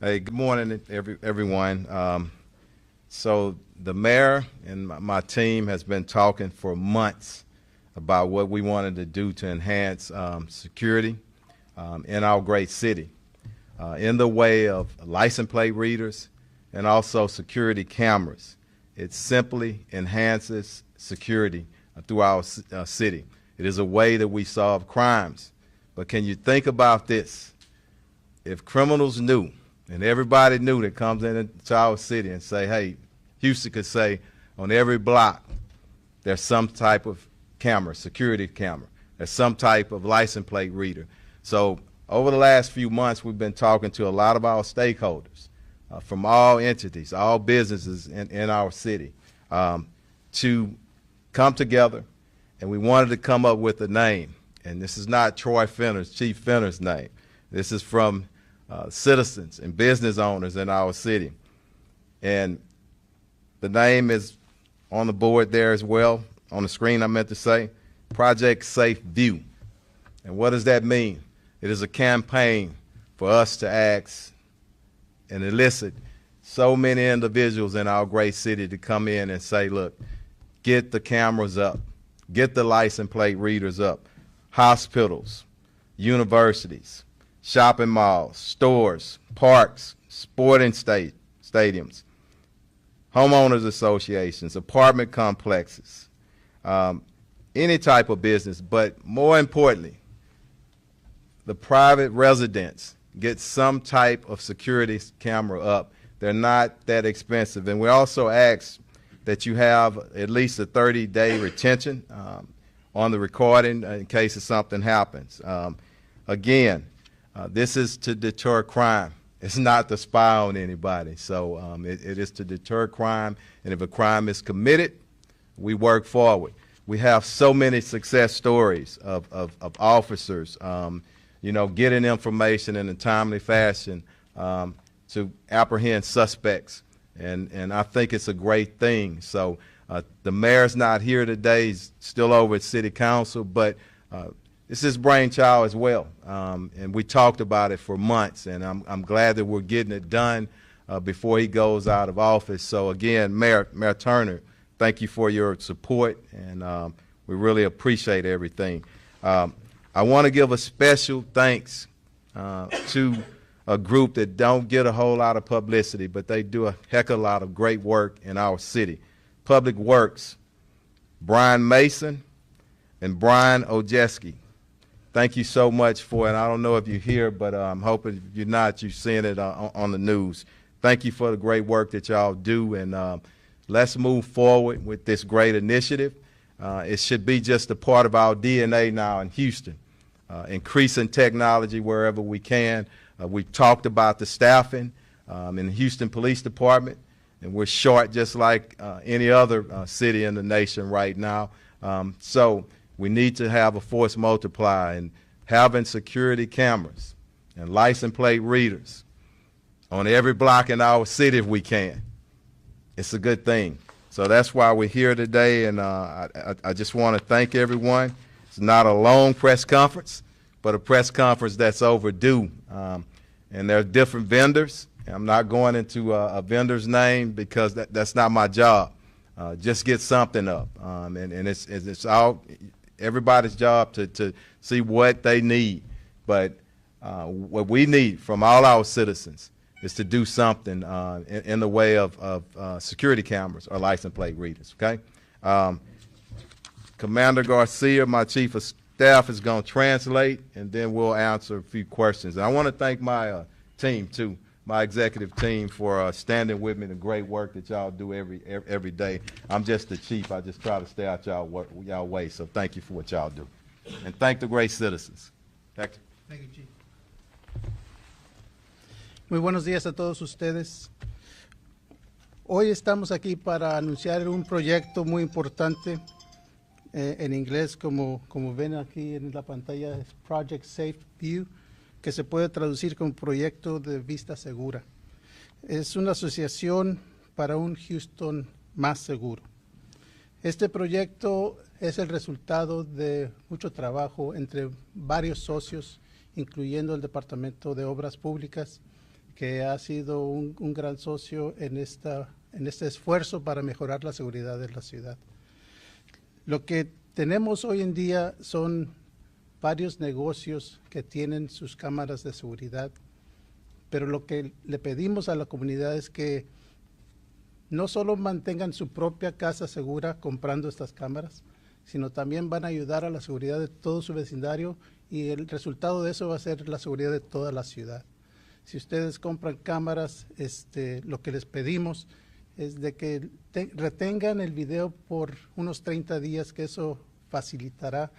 Hey, good morning, everyone. So the mayor and my team has been talking for months about what we wanted to do to enhance security in our great city in the way of license plate readers and also security cameras. It simply enhances security through our city. It is a way that we solve crimes. But can you think about this? If criminals knew, and everybody knew that comes into our city and say, hey, Houston could say on every block there's some type of camera, security camera. There's some type of license plate reader. So over the last few months, we've been talking to a lot of our stakeholders from all entities, all businesses in our city to come together, and we wanted to come up with a name. And this is not Troy Fenner's, Chief Fenner's name. This is from citizens and business owners in our city. And the name is on the board there as well, on the screen I meant to say, Project Safe View. And what does that mean? It is a campaign for us to ask and elicit so many individuals in our great city to come in and say, look, get the cameras up, get the license plate readers up, hospitals, universities, shopping malls, stores, parks, sporting stadiums, homeowners associations, apartment complexes, any type of business, but more importantly, the private residents get some type of security camera up. They're not that expensive. And we also ask that you have at least a 30-day retention on the recording in case if something happens. Again, this is to deter crime. It's not to spy on anybody. So it is to deter crime, and if a crime is committed, we work forward. We have so many success stories of officers, getting information in a timely fashion to apprehend suspects, and I think it's a great thing. So the mayor's not here today. He's still over at City Council, but it's his brainchild as well, and we talked about it for months, and I'm glad that we're getting it done before he goes out of office. So again, Mayor Turner, thank you for your support, and we really appreciate everything. I want to give a special thanks to a group that don't get a whole lot of publicity, but they do a heck of a lot of great work in our city. Public Works, Brian Mason and Brian Ojeski. Thank you so much for it. I don't know if you're here, but I'm hoping if you're not, you're seeing it on the news. Thank you for the great work that y'all do, and let's move forward with this great initiative. It should be just a part of our DNA now in Houston, increasing technology wherever we can. We've talked about the staffing in the Houston Police Department, and we're short just like any other city in the nation right now. So we need to have a force multiplier, and having security cameras and license plate readers on every block in our city if we can. It's a good thing. So that's why we're here today, and I just want to thank everyone. It's not a long press conference, but a press conference that's overdue. And there are different vendors. I'm not going into a vendor's name because that's not my job. Just get something up, and it's all everybody's job to see what they need. But what we need from all our citizens is to do something in the way of security cameras or license plate readers, okay? Commander Garcia, my chief of staff, is going to translate, and then we'll answer a few questions. And I want to thank my team, too, my executive team, for standing with me, the great work that y'all do every day. I'm just the chief. I just try to stay out y'all way, so thank you for what y'all do. And thank the great citizens. Thank you, Chief. Muy buenos días a todos ustedes. Hoy estamos aquí para anunciar un proyecto muy importante en inglés, como ven aquí en la pantalla, es Project Safe View, que se puede traducir como Proyecto de Vista Segura. Es una asociación para un Houston más seguro. Este proyecto es el resultado de mucho trabajo entre varios socios, incluyendo el Departamento de Obras Públicas, que ha sido un gran socio en este esfuerzo para mejorar la seguridad de la ciudad. Lo que tenemos hoy en día son varios negocios que tienen sus cámaras de seguridad, pero lo que le pedimos a la comunidad es que no solo mantengan su propia casa segura comprando estas cámaras, sino también van a ayudar a la seguridad de todo su vecindario, y el resultado de eso va a ser la seguridad de toda la ciudad. Si ustedes compran cámaras, lo que les pedimos es de que retengan el video por unos 30 días, que eso facilitará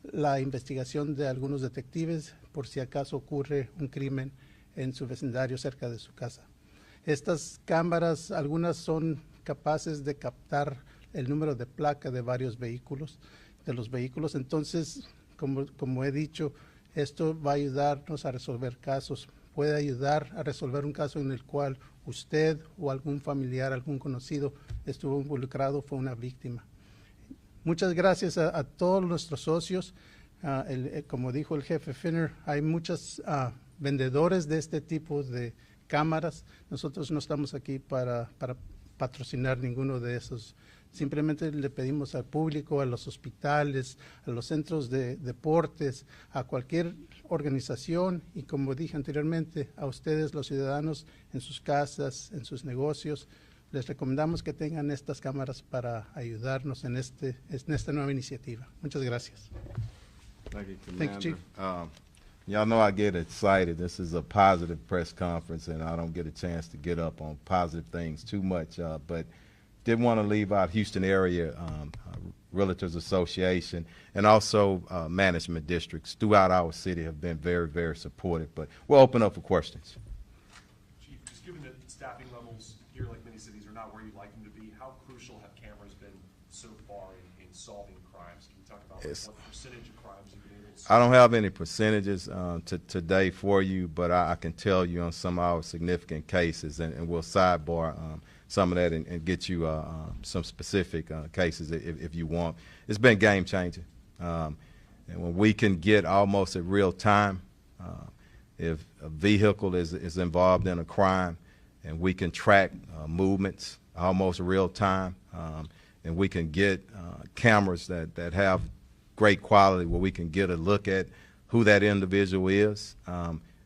la investigación de algunos detectives por si acaso ocurre un crimen en su vecindario cerca de su casa. Estas cámaras, algunas son capaces de captar el número de placa de varios vehículos, entonces, como he dicho, esto va a ayudarnos a resolver casos, puede ayudar a resolver un caso en el cual usted o algún familiar, algún conocido estuvo involucrado, fue una víctima. Muchas gracias a todos nuestros socios. Como dijo el jefe Finner, hay muchos vendedores de este tipo de cámaras. Nosotros no estamos aquí para patrocinar ninguno de esos. Simplemente le pedimos al público, a los hospitales, a los centros de deportes, a cualquier organización, y como dije anteriormente, a ustedes, los ciudadanos, en sus casas, en sus negocios, les recomendamos que tengan estas cámaras para ayudarnos en esta nueva iniciativa. Muchas gracias. Thank you, Thank you, Chief. Y'all know I get excited. This is a positive press conference, and I don't get a chance to get up on positive things too much, but did want to leave out Houston Area Realtors Association, and also management districts throughout our city have been very, very supportive. But we'll open up for questions. Chief, just given that staffing levels here, like many cities, are not where you'd like them to be, how crucial have cameras been so far in solving crimes? Can you talk about what percentage of crimes you've been able to solve? I don't have any percentages today for you, but I can tell you on some of our significant cases, and we'll sidebar some of that and get you some specific cases if you want. It's been game changing. And when we can get almost at real time, if a vehicle is involved in a crime, and we can track movements almost real time, and we can get cameras that have great quality where we can get a look at who that individual is,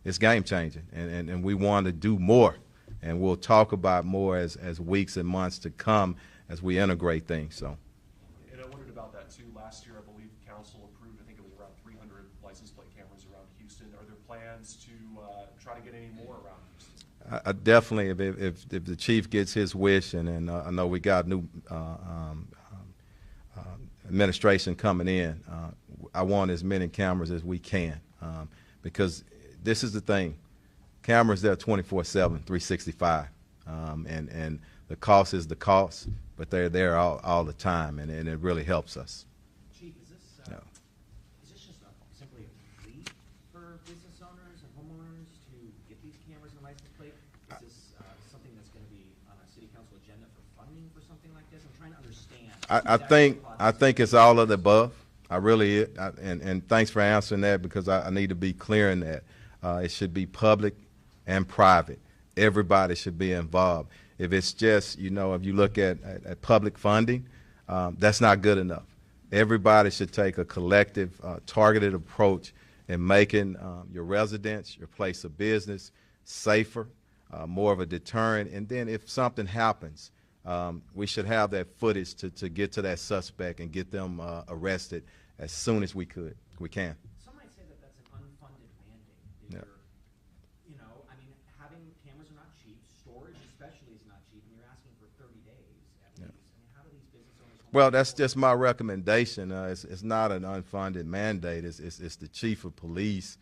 it's game changing. And we want to do more. And we'll talk about more as weeks and months to come as we integrate things. So. And I wondered about that too. Last year, I believe council approved, I think it was around 300 license plate cameras around Houston. Are there plans to try to get any more around Houston? I definitely, if the chief gets his wish, and I know we got new administration coming in, I want as many cameras as we can, because this is the thing. Cameras there 24/7, 365, and the cost is the cost, but they're there all the time, and it really helps us. Chief, is this just simply a plea for business owners and homeowners to get these cameras and license plate? Is this something that's going to be on a city council agenda for funding for something like this? I'm trying to understand. I think it's all of the above. I really, and thanks for answering that, because I need to be clear in that. It should be public and private. Everybody should be involved. If it's just, if you look at public funding, that's not good enough. Everybody should take a collective, targeted approach in making your residence, your place of business safer, more of a deterrent. And then if something happens, we should have that footage to get to that suspect and get them arrested as soon as we can. Some might say that that's an unfunded mandate. Yeah. Having cameras are not cheap. Storage especially is not cheap, and you're asking for 30 days at least. How do these business owners? Well, that's just my recommendation. It's not an unfunded mandate. It's the chief of police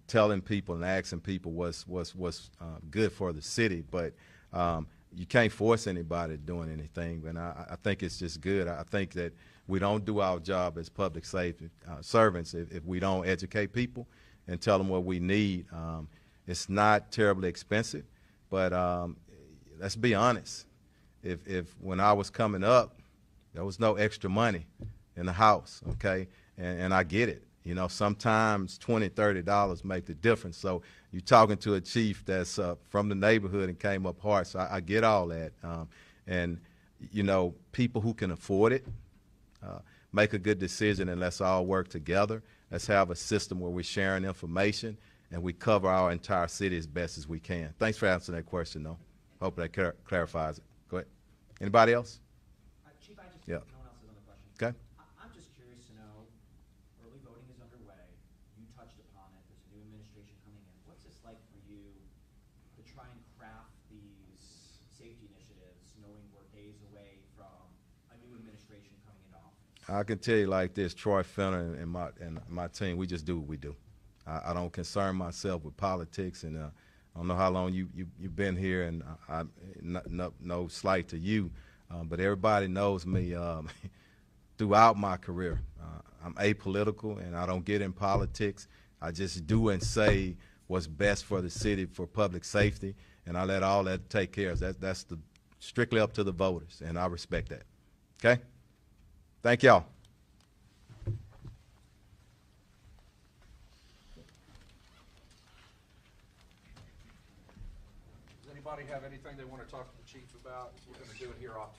telling people and asking people what's good for the city. But you can't force anybody doing anything. And I think it's just good. I think that we don't do our job as public safety servants if we don't educate people and tell them what we need. It's not terribly expensive, but let's be honest. If when I was coming up, there was no extra money in the house, okay? And I get it. Sometimes $20, $30 make the difference. So you talking to a chief that's from the neighborhood and came up hard. So I get all that. And, you know, people who can afford it make a good decision, and let's all work together. Let's have a system where we're sharing information and we cover our entire city as best as we can. Thanks for answering that question, though. Hope that clarifies it. Go ahead. Anybody else? Chief, I just, Yeah. no one else has another question. Okay. I'm just curious to know, early voting is underway. You touched upon it. There's a new administration coming in. What's this like for you to try and craft these safety initiatives, knowing we're days away from a new administration coming into office? I can tell you like this, Troy Fenner and my team, we just do what we do. I don't concern myself with politics, and I don't know how long you've been here, and no slight to you, but everybody knows me throughout my career. I'm apolitical, and I don't get in politics. I just do and say what's best for the city, for public safety, and I let all that take care of that. That's strictly up to the voters, and I respect that. Okay? Thank y'all. Does anybody have anything they want to talk to the chief about? We're going to do it here off.